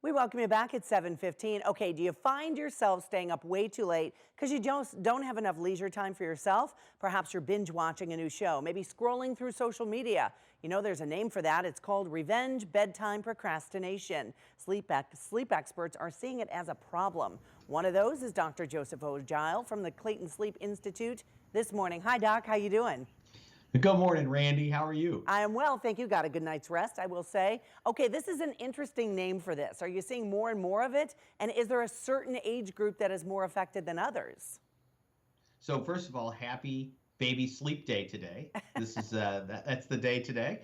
We welcome you back at 7:15. Okay, do you find yourself staying up way too late because you don't have enough leisure time for yourself? Perhaps you're binge watching a new show, maybe scrolling through social media. You know, there's a name for that. It's called revenge bedtime procrastination. Sleep experts are seeing it as a problem. One of those is Dr. Joseph Ojile from the Clayton Sleep Institute this morning. Hi, Doc. How you doing? Good morning, Randy. How are you? I am well, thank you. Got a good night's rest, I will say. Okay, this is an interesting name for this. Are you seeing more and more of it? And is there a certain age group that is more affected than others? So first of all, happy baby sleep day today. This is that's the day today.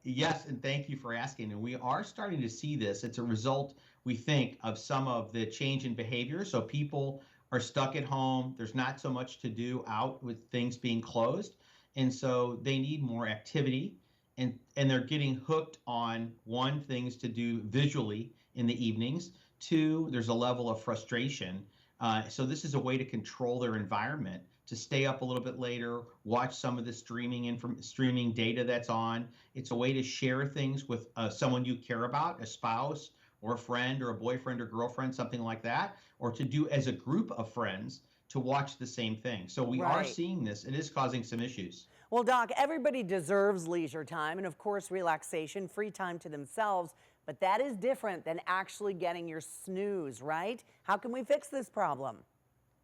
Yes, and thank you for asking. And we are starting to see this. It's a result, we think, of some of the change in behavior. So people are stuck at home. There's not so much to do out with things being closed, and so they need more activity. And they're getting hooked on one, things to do visually in the evenings. Two, there's a level of frustration. So this is a way to control their environment, to stay up a little bit later, watch some of the streaming data that's on. It's a way to share things with someone you care about, a spouse or a friend or a boyfriend or girlfriend, something like that, or to do as a group of friends to watch the same thing. So we are Right. seeing this. It is causing some issues. Well, Doc, everybody deserves leisure time and, of course, relaxation, free time to themselves. But that is different than actually getting your snooze, right? How can we fix this problem?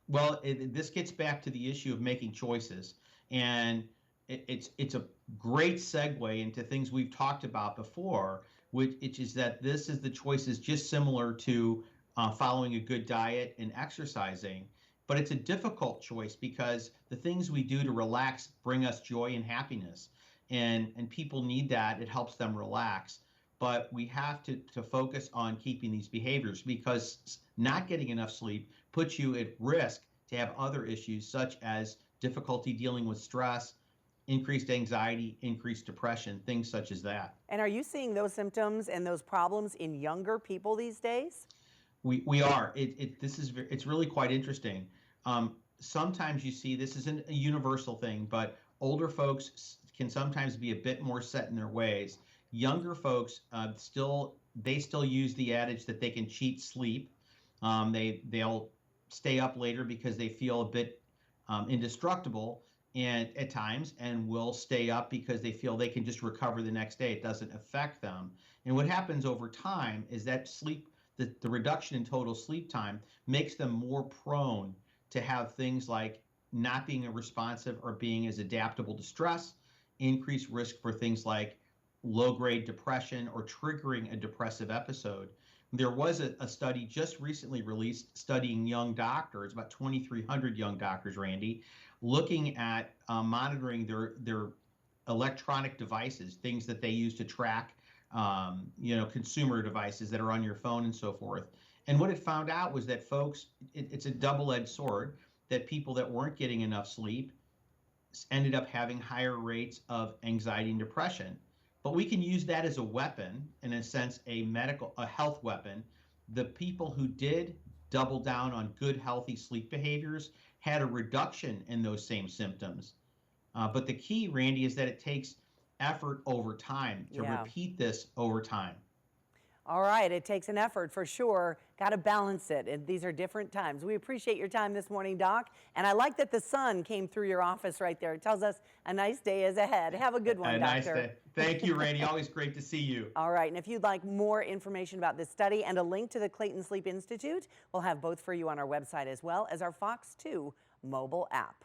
Well, this gets back to the issue of making choices, and it's a great segue into things we've talked about before, which is that this is the choices just similar to following a good diet and exercising, but it's a difficult choice because the things we do to relax bring us joy and happiness, and people need that. It helps them relax. But we have to focus on keeping these behaviors because not getting enough sleep puts you at risk to have other issues such as difficulty dealing with stress, increased anxiety, increased depression, things such as that. And are you seeing those symptoms and those problems in younger people these days? We are. It's really quite interesting. Sometimes you see this isn't a universal thing, but older folks can sometimes be a bit more set in their ways. Younger folks still use the adage that they can cheat sleep. They'll stay up later because they feel a bit indestructible and at times, and will stay up because they feel they can just recover the next day. It doesn't affect them. And what happens over time is that the reduction in total sleep time makes them more prone to have things like not being responsive or being as adaptable to stress, increased risk for things like low-grade depression or triggering a depressive episode. There was a study just recently released studying young doctors, about 2,300 young doctors, Randy, looking at monitoring their electronic devices, things that they use to track, consumer devices that are on your phone and so forth. And what it found out was that folks, it's a double-edged sword, that people that weren't getting enough sleep ended up having higher rates of anxiety and depression. But we can use that as a weapon, in a sense, a health weapon. The people who did double down on good, healthy sleep behaviors had a reduction in those same symptoms. But the key, Randy, is that it takes effort over time to Yeah. repeat this over time. All right, it takes an effort for sure. Got to balance it. And these are different times. We appreciate your time this morning, Doc. And I like that the sun came through your office right there. It tells us a nice day is ahead. Have a good one, A nice Doctor. day. Thank you, Randy. Always great to see you. All right, and if you'd like more information about this study and a link to the Clayton Sleep Institute, we'll have both for you on our website as well as our Fox 2 mobile app.